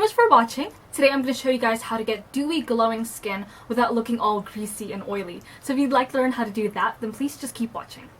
much for watching. Today I'm going to show you guys how to get dewy, glowing skin without looking all greasy and oily. So if you'd like to learn how to do that, then please just keep watching.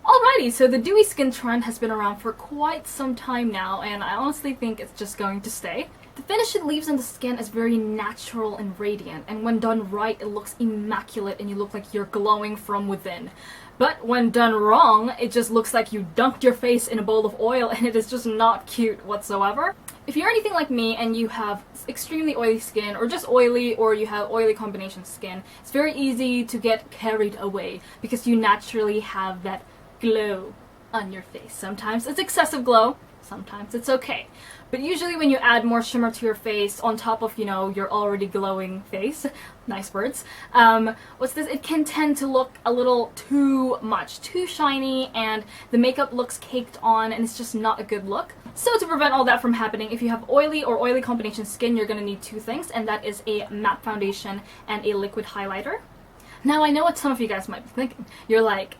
Alrighty, so the dewy skin trend has been around for quite some time now, and I honestly think it's just going to stay. The finish it leaves on the skin is very natural and radiant, and when done right, it looks immaculate and you look like you're glowing from within. But when done wrong, it just looks like you dunked your face in a bowl of oil and it is just not cute whatsoever. If you're anything like me and you have extremely oily skin, or just oily, or you have oily combination skin, it's very easy to get carried away because you naturally have that glow on your face. Sometimes it's excessive glow, sometimes it's okay. But usually when you add more shimmer to your face on top of, your already glowing face, nice words, it can tend to look a little too much, too shiny, and the makeup looks caked on and it's just not a good look. So to prevent all that from happening, if you have oily or oily combination skin, you're going to need two things, and that is a matte foundation and a liquid highlighter. Now, I know what some of you guys might be thinking. You're like,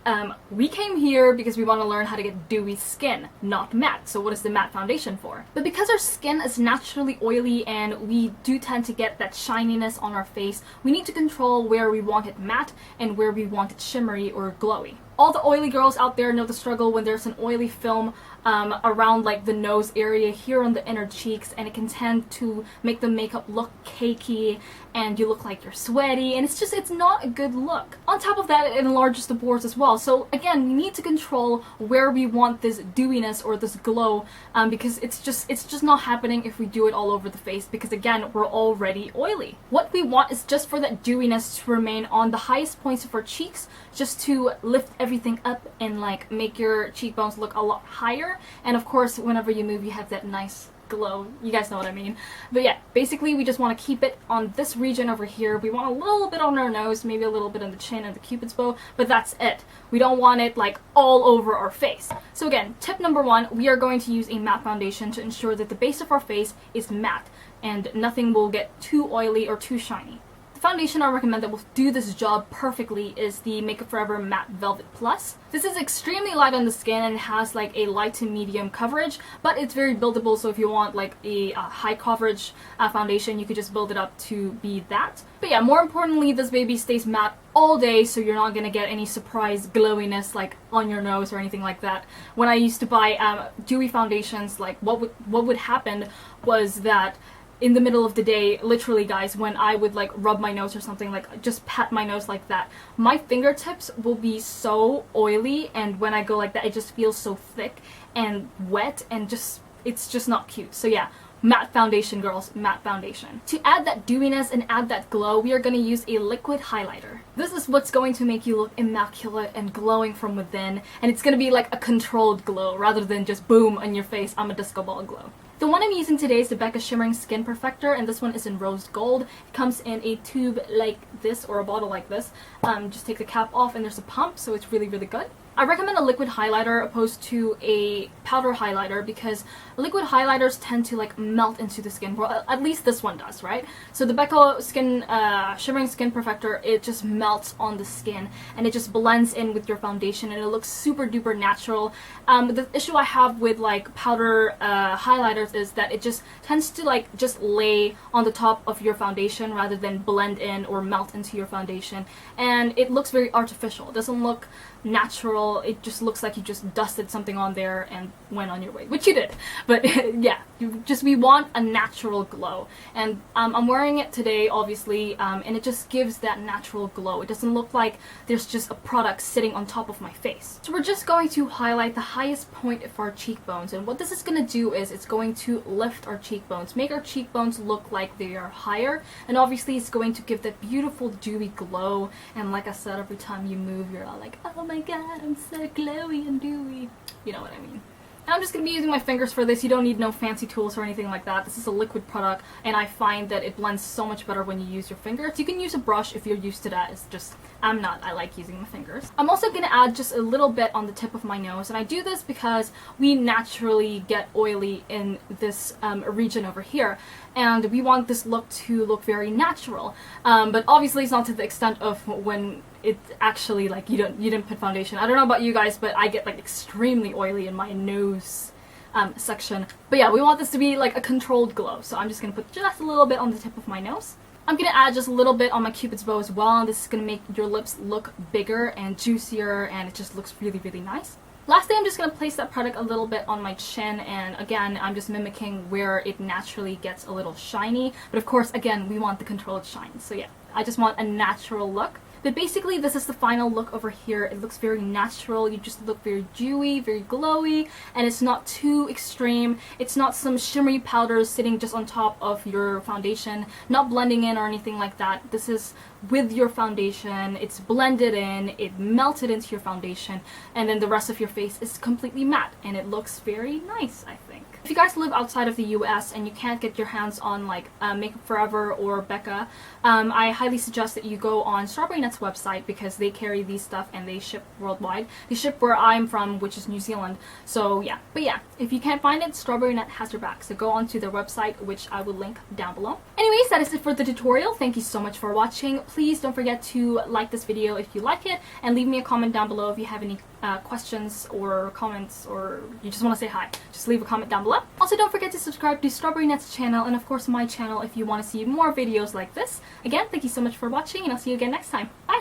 we came here because we want to learn how to get dewy skin, not matte. So what is the matte foundation for? But because our skin is naturally oily and we do tend to get that shininess on our face, we need to control where we want it matte and where we want it shimmery or glowy. All the oily girls out there know the struggle when there's an oily film around like the nose area here on the inner cheeks, and it can tend to make the makeup look cakey and you look like you're sweaty, and it's not a good look. On top of that, it enlarges the pores as well. So again, we need to control where we want this dewiness or this glow, because it's just not happening if we do it all over the face, because again, we're already oily. What we want is just for that dewiness to remain on the highest points of our cheeks, just to lift everything up and like make your cheekbones look a lot higher. And of course, whenever you move, you have that nice glow. You guys know what I mean. But yeah, basically we just want to keep it on this region over here. We want a little bit on our nose, maybe a little bit on the chin and the cupid's bow, but that's it. We don't want it like all over our face. So again, tip number one, we are going to use a matte foundation to ensure that the base of our face is matte and nothing will get too oily or too shiny. The foundation I recommend that will do this job perfectly is the Makeup Forever Matte Velvet Plus. This is extremely light on the skin and has like a light to medium coverage, but it's very buildable, so if you want like a high coverage foundation, you could just build it up to be that. But yeah, more importantly, this baby stays matte all day, so you're not gonna get any surprise glowiness like on your nose or anything like that. When I used to buy dewy foundations, like what would happen was that in the middle of the day, literally guys, when I would like rub my nose or something, like just pat my nose like that, my fingertips will be so oily, and when I go like that, it just feels so thick and wet and it's just not cute. So yeah, matte foundation, girls, matte foundation. To add that dewiness and add that glow, we are going to use a liquid highlighter. This is what's going to make you look immaculate and glowing from within, and it's going to be like a controlled glow rather than just boom on your face, I'm a disco ball glow. The one I'm using today is the Becca Shimmering Skin Perfector, and this one is in rose gold. It comes in a tube like this, or a bottle like this. Just take the cap off and there's a pump, so it's really, really good. I recommend a liquid highlighter opposed to a powder highlighter because liquid highlighters tend to like melt into the skin. Well, at least this one does, right? So the Becca Shimmering Skin Perfector, it just melts on the skin and it just blends in with your foundation and it looks super duper natural. The issue I have with like powder highlighters is that it just tends to like just lay on the top of your foundation rather than blend in or melt into your foundation, and it looks very artificial. It doesn't look natural. It just looks like you just dusted something on there and went on your way, which you did. But yeah, we want a natural glow, and I'm wearing it today obviously, and it just gives that natural glow. It doesn't look like there's just a product sitting on top of my face. So we're just going to highlight the highest point of our cheekbones, and what this is going to do is it's going to lift our cheekbones, make our cheekbones look like they are higher, and obviously it's going to give that beautiful dewy glow. And like I said, every time you move, you're all like, oh my god, I'm so glowy and dewy. You know what I mean. And I'm just going to be using my fingers for this. You don't need no fancy tools or anything like that. This is a liquid product, and I find that it blends so much better when you use your fingers. You can use a brush if you're used to that. It's just, I'm not. I like using my fingers. I'm also going to add just a little bit on the tip of my nose, and I do this because we naturally get oily in this region over here, and we want this look to look very natural. But obviously it's not to the extent of when it's actually like you didn't put foundation. I don't know about you guys, but I get like extremely oily in my nose section. But yeah, we want this to be like a controlled glow. So I'm just going to put just a little bit on the tip of my nose. I'm going to add just a little bit on my cupid's bow as well. This is going to make your lips look bigger and juicier, and it just looks really, really nice. Lastly, I'm just going to place that product a little bit on my chin, and again, I'm just mimicking where it naturally gets a little shiny. But of course, again, we want the controlled shine. So yeah, I just want a natural look. But basically, this is the final look over here. It looks very natural. You just look very dewy, very glowy, and it's not too extreme. It's not some shimmery powder sitting just on top of your foundation, not blending in or anything like that. This is with your foundation. It's blended in, it melted into your foundation, and then the rest of your face is completely matte, and it looks very nice, I think. If you guys live outside of the US and you can't get your hands on like Makeup Forever or Becca, I highly suggest that you go on Strawberry Nut's website because they carry these stuff and they ship worldwide. They ship where I'm from, which is New Zealand. So yeah, but yeah, if you can't find it, Strawberry Nut has your back. So go on to their website, which I will link down below. Anyways, that is it for the tutorial. Thank you so much for watching. Please don't forget to like this video if you like it, and leave me a comment down below if you have any questions or comments, or you just want to say hi. Just leave a comment down below. Also, don't forget to subscribe to Strawberry Nut's channel and of course my channel if you want to see more videos like this. Again, thank you so much for watching, and I'll see you again next time. Bye!